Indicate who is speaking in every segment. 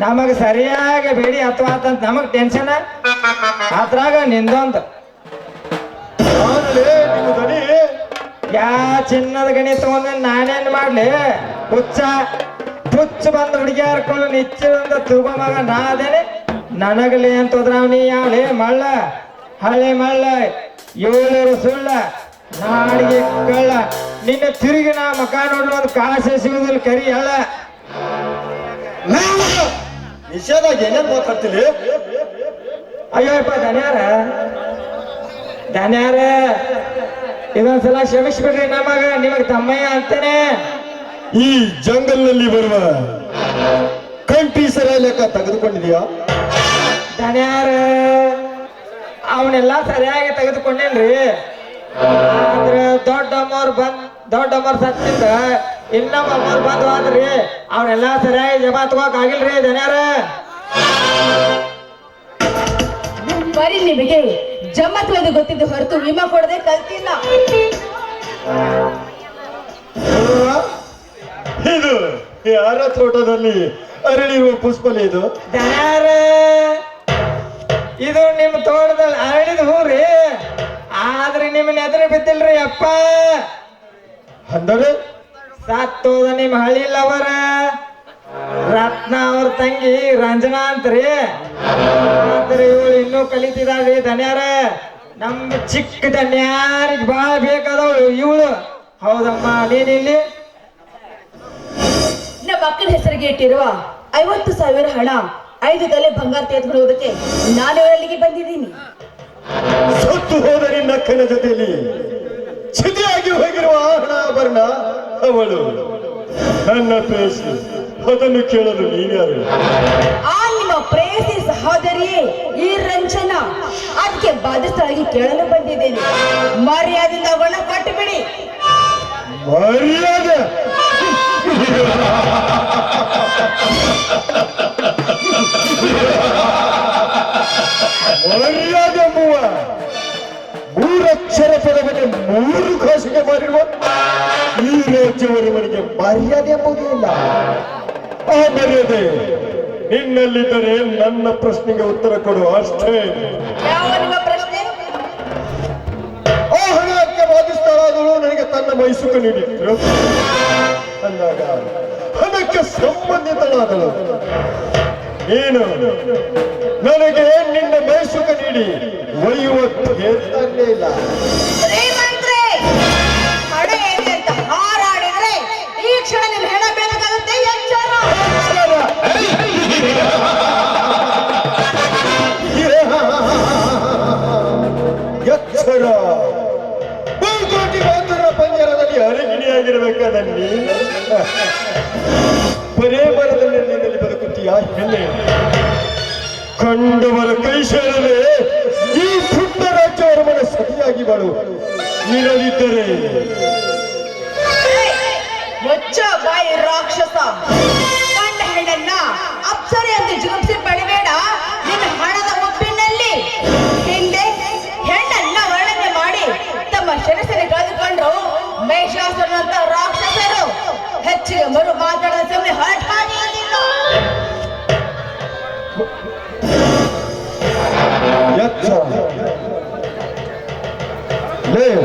Speaker 1: ನಮಗ್ ಸರಿಯಾಗಿ ಬೇಡಿ ಅಥವಾ ಆತಂತ ನಮಗ್ ಟೆನ್ಷನ್ ಅದ್ರಾಗ ನಿಂದೊಂದು ಯಾ ಚಿನ್ನದ ಗಣಿ ತಗೊಂಡ ನಾನೇನ್ ಮಾಡ್ಲಿ ಹುಚ್ಚ ಬಂದ್ ಹುಡುಗಿಯಾರ್ಕೊಂಡು ನಿಚ್ಚಂದ ತುಗ ಮಗ ನಾ ಅದೇನೆ ನನಗಲಿ ಅಂತ ಹೋದ್ರಾವ್ನಿ ಯಾವಳೆ ಮಳ್ಳ ಹಳೆ ಮಳ್ಳ ಏಳೂರು ಸುಳ್ಳ ನಾಡಿಗೆ ಕಳ್ಳ ನಿನ್ನ ತಿರುಗಿ ನಾ ಮಕ ನೋಡ್ಲು ಒಂದು ಕಾಸೆ ಸಿಗುದಿಲ್ಲ ಕರಿ ಹಳ್ಳ
Speaker 2: ನಿಷೇಧಾಗಿ ಏನೇನ್ ಮಾತಾಡ್ತೀನಿ
Speaker 1: ಅಯ್ಯೋಪ್ಪ ಧನ್ಯಾರ ಇದೊಂದ್ಸಲ ಕ್ಷಮಿಸ್ಬಿಡ್ರಿ ನಮಗ ನಿಮಗ್ ತಮ್ಮಯ್ಯ ಅಂತೇನೆ
Speaker 2: ಈ ಜಂಗಲ್ನಲ್ಲಿ ಬರುವ ಕಂಠಿ ಸರ ಲೆಕ್ಕ ತೆಗೆದುಕೊಂಡಿದೀಯಾ
Speaker 1: ಧನ್ಯಾರ ಅವನೆಲ್ಲ ಸರಿಯಾಗಿ ತೆಗೆದುಕೊಂಡೇನ್ರಿ ಆದ್ರೆ ದೊಡ್ಡಮ್ಮವ್ರು ಸತ್ತಿಂದ ಇನ್ನೊಬ್ಬ ಅಮ್ಮವ್ರು ಬಂದು ಆದ್ರಿ ಅವನೆಲ್ಲ ಸರಿಯಾಗಿ ಜಮಾ ತಗೋಕ್ ಆಗಿಲ್ರಿ ಧನ್ಯಾರ
Speaker 3: ಬರೀ ನಿಮಗೆ ಜಮ್ಮತ್ವದು ಗೊತ್ತಿದ್ದು ಹೊರತು ವಿಮಾ ಕೊಡದೆ ಕಲ್ತಿಲ್ಲ.
Speaker 2: ಇದು ಯಾರ ತೋಟದಲ್ಲಿ ಅರಳಿರುವ ಪುಷ್ಪಲೆ ಇದು
Speaker 1: ಧನ್ಯಾರ ಇದು ನಿಮ್ ತೋಟದಲ್ಲಿ ಅರಳಿದ ಹೂರಿ ಆದ್ರೆ ನಿಮ್ಮನ್ನ ಎದುರು ಬಿದ್ದಿಲ್ರಿ ಅಪ್ಪ
Speaker 2: ಅಂದರೆ
Speaker 1: ಸತ್ತೋದ ನಿಮ್ ಹಳ್ಳಿಲ್ಲವರ ರತ್ನ ಅವ್ರ ತಂಗಿ ರಂಜನಾ ಅಂತ್ರಿ ಆದ್ರೆ ಇವಳು ಇನ್ನೂ ಕಲಿತಿದಾಳ್ರಿ ಧನ್ಯಾರ ನಮ್ ಚಿಕ್ಕ ಧನ್ಯಾರಿಗೆ ಬಾಳ ಬೇಕಾದವಳು ಇವಳು ಹೌದಮ್ಮ ನೀನಿಲ್ಲಿ
Speaker 3: ನಮ್ಮ ಅಕ್ಕನ ಹೆಸರಿಗೆ ಇಟ್ಟಿರುವ 50,000 ಹಣ 5 ತೊಲೆ ಬಂಗಾರ ತೆಗೆದುಕೊಳ್ಳುವುದಕ್ಕೆ ನಾನು ಅಲ್ಲಿಗೆ ಬಂದಿದ್ದೀನಿ.
Speaker 2: ಸತ್ತು ಹೋದ ನಿನ್ನ ಅಕ್ಕನ ಜೊತೆಯಲ್ಲಿ ಚಿತಿಯಾಗಿ ಹೋಗಿರುವ ಹಣಾಭರಣ ಅವಳು ನನ್ನ ಪ್ರೇಯಸಿ ಅದನ್ನು ಕೇಳಲು ನೀನ್ಯಾರು?
Speaker 3: ಆ ನಿಮ್ಮ ಪ್ರೇಯಸಿ ಸಹೋದರಿಯೇ ಈ ರಂಜನಾ ಅದಕ್ಕೆ ಬಾಧಿಸಲಾಗಿ ಕೇಳಲು ಬಂದಿದ್ದೇನೆ. ಮರ್ಯಾದೆಯಿಂದ ಅವಳನ್ನ ಕೊಟ್ಟು ಬಿಡಿ.
Speaker 2: ಮರ್ಯಾದೆ ಮರ್ಯಾದೆ ಮೂರಕ್ಷರ ಪದವನ್ನು 3 ಕಾಸಿಗೆ ಮಾರಿರುವ ಈ ರಾಜ್ಯವರೆವರಿಗೆ ಮರ್ಯಾದೆ ಎಂಬುದೇ ಇಲ್ಲ. ಆ ಮರ್ಯಾದೆ ನಿನ್ನಲ್ಲಿದ್ದರೆ ನನ್ನ ಪ್ರಶ್ನೆಗೆ ಉತ್ತರ ಕೊಡು ಅಷ್ಟೇ.
Speaker 3: ಯಾವ ನಿಮ್ಮ ಪ್ರಶ್ನೆ?
Speaker 2: ಆ ಹಣಕ್ಕೆ ಬಾಧಿಸ್ತಾರಾದಳು ನನಗೆ ತನ್ನ ಮೈಸುಕ ನೀಡಿದ್ರು ಅಂದಾಗ ಹಣಕ್ಕೆ ಸಂಬಂಧಿತಳಾದಳು ನೀನು ನನಗೆ ನಿನ್ನ ಮೈಸುಕ ನೀಡಿ ಒಯ್ಯುವ ಹೇಳ್ತಾನೇ ಇಲ್ಲ.
Speaker 3: ಹಣ ಏನೆ ಅಂತ ಹಾರಾಡಿದ್ರೆ ಈ ಕ್ಷಣ ನಿಮ್ ಹೆಣ ಬೇಕಾಗುತ್ತೆ. ಎಚ್ಚರ
Speaker 2: ಎಚ್ಚರ ಬಹುಕೋಟಿ ಬಾಂಧವರ ಪಂಜರದಲ್ಲಿ ಅರಗಿಣಿಯಾಗಿರ್ಬೇಕಾದ ಬರೇ ಮರದಲ್ಲಿ ನೀನಲ್ಲಿ ಬದುಕುತ್ತೀಯ ಹೆಣ್ಣೆ ಕಂಡವರ ಕೈ ಸೇರಲೇ ಈ ಪುಟ್ಟ ರಾಜ್ಯವರ ಮನೆ ಸತಿಯಾಗಿ ಬಾಳು ನೀಡಲಿದ್ದರೆ
Speaker 3: ಮುಚ್ಚ ಬಾಯಿ ರಾಕ್ಷಸ. ಕಂಡ ಹೆಣ್ಣನ್ನ ಅಪ್ಸರೆ ಅಂತ ಜುಗುಪ್ಸಿ ಪಡಿಬೇಡ. ನಿನ್ನ ಹಣದ ಒಪ್ಪಿನಲ್ಲಿ ಹಿಂದೆ ಹೆಣ್ಣನ್ನ ವರ್ಣನೆ ಮಾಡಿ ತಮ್ಮ ಶಿರಸನೆ ಕಳೆದುಕೊಂಡ್ರು ಮಹಿಷಾಸುರನಂತ ರಾಕ್ಷಸರು. ಹೆಚ್ಚಿಗೆ ಮರು ಮಾತಾಡದ ಸಮಯ ಹಠಾಣಿಯಲಿಲ್ಲ.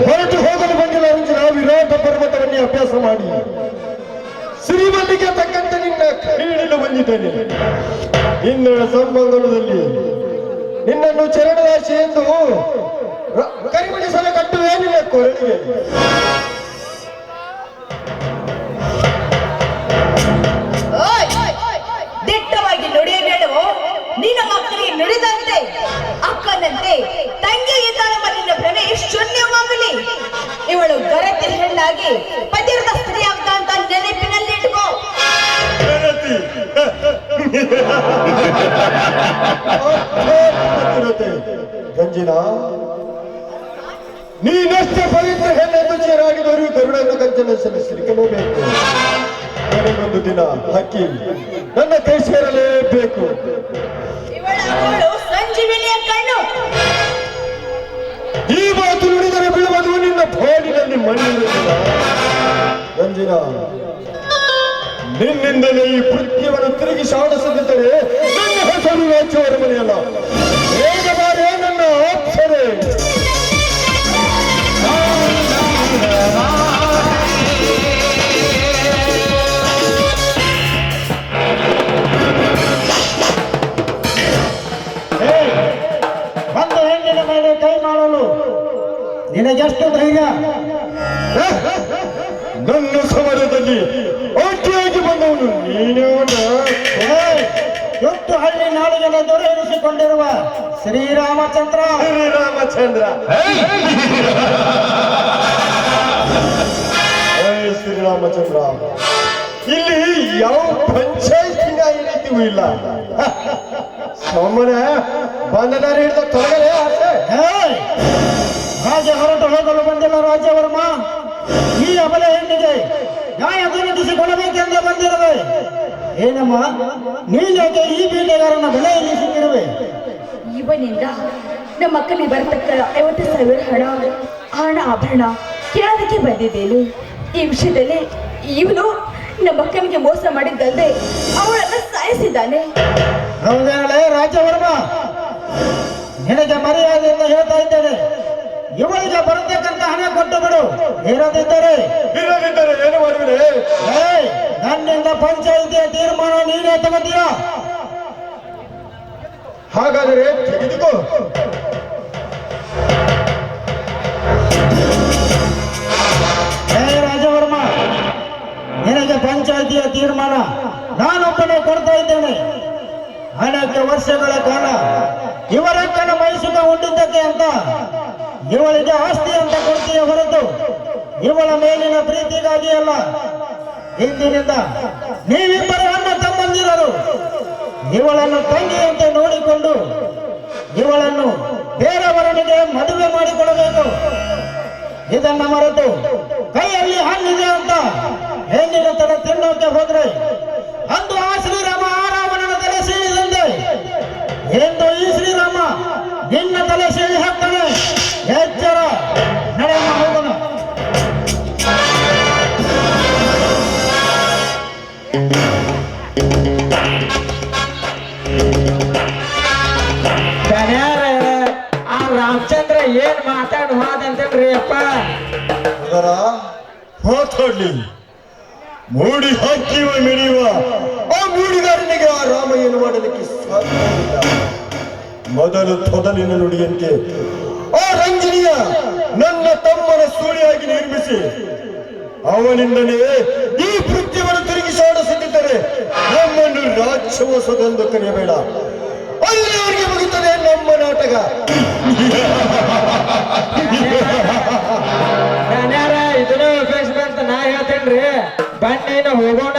Speaker 2: ಹೊರಟು ಹೋಗಲು ಬಂದಿಲ್ಲ ನಾವು ವಿರೋಧ ಪರ್ವತವನ್ನೇ ಅಭ್ಯಾಸ ಮಾಡಿ ಶ್ರೀಮಲ್ಲಿಗೆ ತಕ್ಕಂತೆ ನಿನ್ನ ಕೀಳಲು ಬಂದಿದ್ದೇನೆ. ನಿನ್ನ ಸಂಬಂಧದಲ್ಲಿ ನಿನ್ನನ್ನು ಚರಣದಾಶಿ ಎಂದು ಕರಿಮಣಿಸಲು ಕಟ್ಟುವೆ ನಿನ್ನ ಕೊರಳಿಗೆ.
Speaker 3: ದಿಟ್ಟವಾಗಿ ನುಡಿಯಬೇಡವೋ? ನಿನ್ನ ಮಕ್ಕಳಿಗೆ ನುಡಿದಂತೆ ಅಕ್ಕನಂತೆ ತಂಗಿ ಇದ್ದಾಳೆಂಬ ನಿನ್ನ ಭ್ರಮೆ ಶೂನ್ಯವಾಗಲಿ. ಇವಳು ಗರತಿ ಹೆಣ್ಣಾಗಿ ಪತಿರದ ಸ್ತ್ರೀ ಆಗ್ತಾ ಅಂತ ನೆನಪಿನಲ್ಲಿಟ್ಕೋ.
Speaker 2: ಗಂಜಿನ ನೀನಷ್ಟೇ ಪವಿತ್ರ ಹೆಣ್ಣೆಂದು ಚೇರಾಗಿದವರು ಗರುಡನ್ನು ಕಂಚನ ಸಲ್ಲಿಸಲಿಕ್ಕಲೇಬೇಕು. ನನಗೊಂದು ದಿನ ಹಕ್ಕಿ ನನ್ನ ಕೈ ಸೇರಲೇಬೇಕು.
Speaker 3: ಇವಳು ಸಂಜೀವಿನಿಯ ಕಣ್ಣು.
Speaker 2: ಈ ಮಾತು ನುಡಿದರೆ ಬೀಳುವುದು ನಿನ್ನ ಫೋನಿನಲ್ಲಿ ಮಣ್ಣಿನ ಗಂಜಿನ ನಿನ್ನಿಂದಲೇ ಈ ಪೃಥ್ವಿಯನ್ನು ತಿರುಗಿ ಸಾಡಿಸದಿದ್ದರೆ ನನ್ನ ಹೆಸರು ರಾಜ್ಯವರ ಮನೆಯಲ್ಲ. ಬೇಗ ಬಾರೇ ನನ್ನ ಅಪ್ಸರೆ.
Speaker 1: ಬಂದು ಹೆಣ್ಣಿನ ಮೇಲೆ ಕೈ ಮಾಡಲು ನಿನಗೆಷ್ಟು ಧೈರ್ಯ?
Speaker 2: ನನ್ನ ಸಮರದಲ್ಲಿ ಅಡ್ಡಿಯಾಗಿ ಬಂದವನು ನೀನೇವನ?
Speaker 1: ಎಷ್ಟು ಹಳ್ಳಿ ನಾಡಿಗೆಲ್ಲ ದೊರೆ ಎನಿಸಿಕೊಂಡಿರುವ ಶ್ರೀರಾಮಚಂದ್ರ.
Speaker 2: ಶ್ರೀರಾಮಚಂದ್ರ ಶ್ರೀರಾಮಚಂದ್ರ, ಇಲ್ಲಿ ಯಾವ ಪಂಚಾಯತಿನ ರೀತಿಯೂ ಇಲ್ಲ. ಸೋಮನ ಬಂದದಾರ ಹಿಡಿದ ತೊಲಗಲೇ ಆಸೆ.
Speaker 1: ರಾಜ್ಯ ಹೊರಟು ಹೋಗಲು ಬಂದಿಲ್ಲ ರಾಜ್ಯವರ್ಮ. ಈ ಅಬಲೆ ಹೆಣ್ಣಿಗೆ ನ್ಯಾಯ ದೊರಕಿಸಿಕೊಳ್ಳಬೇಕೆಂದು ಬಂದಿರುವೆ. ಏನಮ್ಮ, ನೀನೇಕೆ ಈ ಬೀಳೆಗಾರನ ಬೆಲೆ ಎನಿಸುತ್ತಿರುವೆ?
Speaker 3: ಇವನಿಂದ ನಮ್ಮ ಅಕ್ಕನಿಗೆ ಬರತಕ್ಕ 50,000 ಹಣ ಆಭರಣ ಕೇಳೋದಕ್ಕೆ ಬಂದಿದ್ದೇನೆ. ಈ ವಿಷಯದಲ್ಲಿ ಇವನು ನಮ್ಮ ಅಕ್ಕನಿಗೆ ಮೋಸ ಮಾಡಿದ್ದಲ್ಲದೆ ಅವಳನ್ನ ಸಾಯಿಸಿದ್ದಾನೆ.
Speaker 1: ಹೌದೇನಲೇ ರಾಜ್ಯವರ್ಮ, ನಿನಗೆ ಮರ್ಯಾದೆಯಿಂದ ಹೇಳ್ತಾ ಇದ್ದೇನೆ, ಇವಳಿಗೆ ಬರತಕ್ಕಂತ ಹಣ ಕೊಟ್ಟು ಬಿಡು. ಇರದಿದ್ದರೆ
Speaker 2: ಏನು ಮಾಡುವಿರೆ?
Speaker 1: ನನ್ನಿಂದ ಪಂಚಾಯಿತಿಯ ತೀರ್ಮಾನ ನೀನೇ ತಗೋತೀಯ.
Speaker 2: ಹಾಗಾದರೆ ತೆಗೆದುಕೋ.
Speaker 1: ರಾಜವರ್ಮ, ನಿನಗೆ ಪಂಚಾಯಿತಿಯ ತೀರ್ಮಾನ ನಾನೊಬ್ಬನೇ ಕೊಡ್ತಾ ಇದ್ದೇನೆ. ಅನೇಕ ವರ್ಷಗಳ ಕಾಲ ಇವರಕ್ಕನ ಮೈಸುಖ ಉಂಡಿದ್ದಕ್ಕೆ ಅಂತ ಇವಳಿಗೆ ಆಸ್ತಿ ಅಂತ ಕೊಡ್ತೀಯ ಹೊರತು ಇವಳ ಮೇಲಿನ ಪ್ರೀತಿಗಾಗಿ ಅಲ್ಲ. ಇಂದಿನಿಂದ ನೀವಿಬ್ಬರು ಅಣ್ಣ ತಮ್ಮಂದಿರರು. ಇವಳನ್ನು ತಂಗಿಯಂತೆ ನೋಡಿಕೊಂಡು ಇವಳನ್ನು ಬೇರೆಯವರನಿಗೆ ಮದುವೆ ಮಾಡಿಕೊಡಬೇಕು. ಇದನ್ನ ಮರೆತು ಕೈಯಲ್ಲಿ ಹಣ್ಣಿದೆ ಅಂತ ಹೆಣ್ಣಿನ ತರ ತಿನ್ನೋಕೆ ಹೋದ್ರೆ ಅಂದು ಆ ಶ್ರೀರಾಮ ಆ ರಾವಣನ ತಲೆ ಸೀಳಿದಂತೆ ಎಂದು ಈ ಶ್ರೀರಾಮ ನಿನ್ನ ತಲೆ ಸೀಳಿ ಹಾಕ್ತಾನೆ. ಎಚ್ಚರ, ನಡೆಯಮ್ಮ ಹೋಗೋಣ. ಆ ರಾಮಚಂದ್ರ ಏನ್ ಮಾತಾಡ್ ಹೋದಂತೇನ್ರಿ ಅಪ್ಪ?
Speaker 2: ಮಾತಾಡ್ಲಿ. ಮೂಡಿ ಹಾಕಿವ ಮೆರೆಯುವ ಆ ಮೂಡಿಗಾರನಿಗೆ ಆ ರಾಮ ಏನು ಮಾಡಲಿಕ್ಕೆ ಸಾಧ್ಯವಿಲ್ಲ. ಮೊದಲು ತೊದಲಿನ ನುಡಿಯಂತೆ ಆ ರಂಜನಿಯ ನನ್ನ ತಮ್ಮನ ಸೂಳಿಯಾಗಿ ನಿರ್ಮಿಸಿ ಅವನಿಂದಲೇ ಈ ಪೃಥ್ವಿಯನ್ನು ತಿರುಗಿ ಸಾಡಿಸುತ್ತಿದ್ದರೆ ನಮ್ಮನ್ನು ರಾಜ್ಯವಸವೆಂದು ಕರೆಯಬೇಡ. ಅಲ್ಲಿಯವರೆಗೆ ಮುಗಿಯುತ್ತದೆ ನಮ್ಮ ನಾಟಕ.
Speaker 1: ಇದನ್ನ ಉಪಯೋಗಿಸ್ಬಂತ ನಾ ಹೇಳ್ತೇನ್ರಿ. ಬನ್ನಿ ಹೋಗೋಣ.